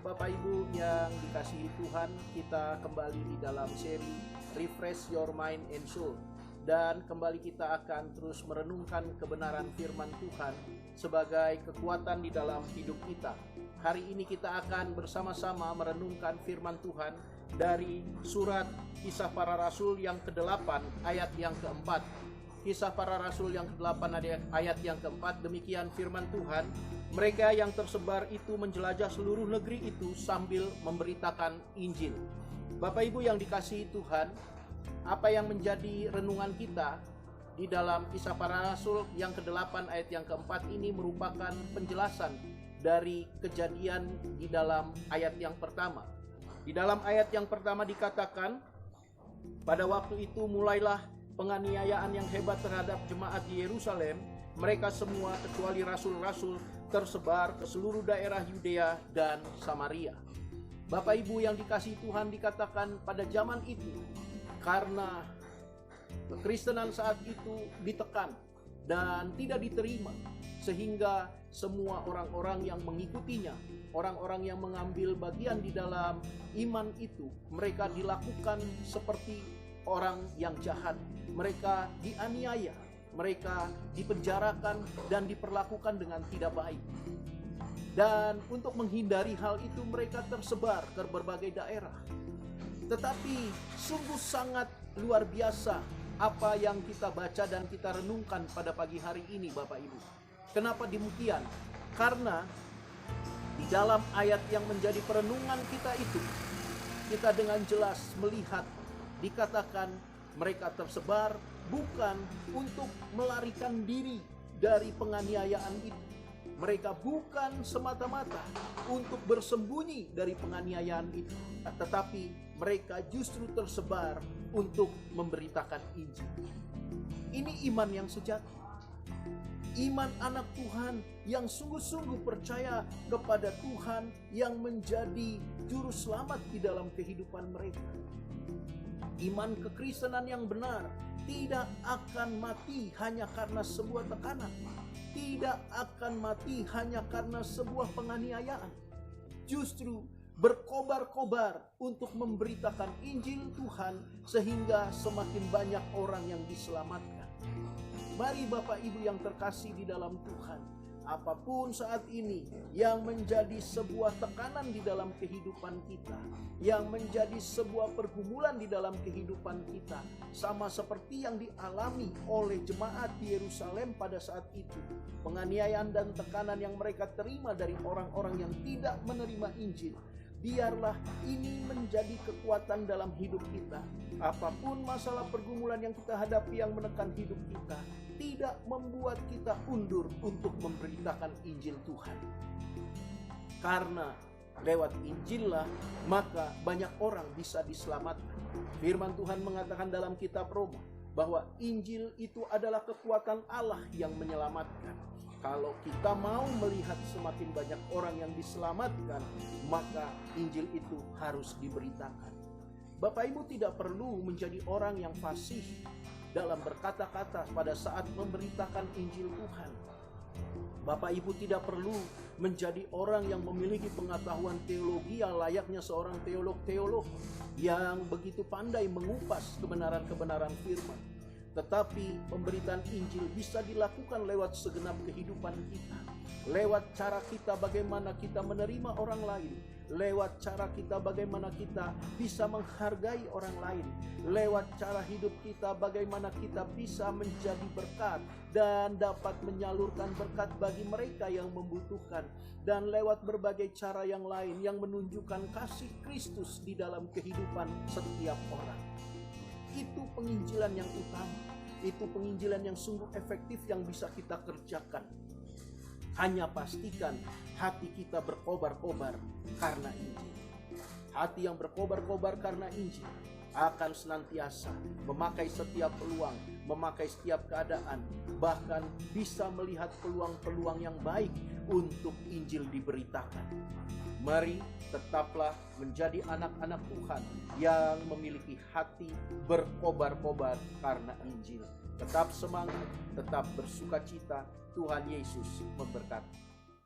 Bapak Ibu yang dikasihi Tuhan, kita kembali di dalam seri Refresh Your Mind and Soul. Dan kembali kita akan terus merenungkan kebenaran firman Tuhan sebagai kekuatan di dalam hidup kita. Hari ini kita akan bersama-sama merenungkan firman Tuhan dari surat Kisah Para Rasul yang ke-8 ayat yang ke-4. Kisah Para Rasul yang ke-8 ayat yang ke-4, demikian firman Tuhan. Mereka yang tersebar itu menjelajah seluruh negeri itu sambil memberitakan Injil. Bapak Ibu yang dikasihi Tuhan, apa yang menjadi renungan kita di dalam Kisah Para Rasul yang ke-8 ayat yang ke-4 ini merupakan penjelasan dari kejadian di dalam ayat yang pertama. Di dalam ayat yang pertama dikatakan, pada waktu itu mulailah penganiayaan yang hebat terhadap jemaat di Yerusalem. Mereka semua kecuali rasul-rasul tersebar ke seluruh daerah Yudea dan Samaria. Bapak Ibu yang dikasihi Tuhan, dikatakan pada zaman itu karena kekristenan saat itu ditekan dan tidak diterima, sehingga semua orang-orang yang mengikutinya, orang-orang yang mengambil bagian di dalam iman itu, mereka dilakukan seperti orang yang jahat. Mereka dianiaya, mereka dipenjarakan dan diperlakukan dengan tidak baik. Dan untuk menghindari hal itu mereka tersebar ke berbagai daerah. Tetapi sungguh sangat luar biasa apa yang kita baca dan kita renungkan pada pagi hari ini, Bapak Ibu. Kenapa demikian? Karena di dalam ayat yang menjadi perenungan kita itu, kita dengan jelas melihat dikatakan mereka tersebar bukan untuk melarikan diri dari penganiayaan itu. Mereka bukan semata-mata untuk bersembunyi dari penganiayaan itu, tetapi mereka justru tersebar untuk memberitakan Injil. Ini iman yang sejati. Iman anak Tuhan yang sungguh-sungguh percaya kepada Tuhan yang menjadi juru selamat di dalam kehidupan mereka. Iman kekristenan yang benar tidak akan mati hanya karena sebuah tekanan. Tidak akan mati hanya karena sebuah penganiayaan. Justru berkobar-kobar untuk memberitakan Injil Tuhan sehingga semakin banyak orang yang diselamatkan. Mari Bapak Ibu yang terkasih di dalam Tuhan, apapun saat ini yang menjadi sebuah tekanan di dalam kehidupan kita, yang menjadi sebuah pergumulan di dalam kehidupan kita, sama seperti yang dialami oleh jemaat di Yerusalem pada saat itu, penganiayaan dan tekanan yang mereka terima dari orang-orang yang tidak menerima Injil. Biarlah ini menjadi kekuatan dalam hidup kita. Apapun masalah pergumulan yang kita hadapi yang menekan hidup kita, tidak membuat kita undur untuk memberitakan Injil Tuhan. Karena lewat Injillah maka banyak orang bisa diselamatkan. Firman Tuhan mengatakan dalam kitab Roma bahwa Injil itu adalah kekuatan Allah yang menyelamatkan. Kalau kita mau melihat semakin banyak orang yang diselamatkan, maka Injil itu harus diberitakan. Bapak Ibu tidak perlu menjadi orang yang fasih dalam berkata-kata pada saat memberitakan Injil Tuhan. Bapak Ibu tidak perlu menjadi orang yang memiliki pengetahuan teologi yang layaknya seorang teolog-teolog yang begitu pandai mengupas kebenaran-kebenaran firman. Tetapi pemberitaan Injil bisa dilakukan lewat segenap kehidupan kita. Lewat cara kita bagaimana kita menerima orang lain. Lewat cara kita bagaimana kita bisa menghargai orang lain. Lewat cara hidup kita bagaimana kita bisa menjadi berkat dan dapat menyalurkan berkat bagi mereka yang membutuhkan. Dan lewat berbagai cara yang lain yang menunjukkan kasih Kristus di dalam kehidupan setiap orang. Itu penginjilan yang utama. Itu penginjilan yang sungguh efektif yang bisa kita kerjakan. Hanya pastikan hati kita berkobar-kobar karena Injil. Hati yang berkobar-kobar karena Injil akan senantiasa memakai setiap peluang, memakai setiap keadaan, bahkan bisa melihat peluang-peluang yang baik untuk Injil diberitakan. Mari tetaplah menjadi anak-anak Tuhan yang memiliki hati berkobar-kobar karena Injil. Tetap semangat, tetap bersukacita. Tuhan Yesus memberkati.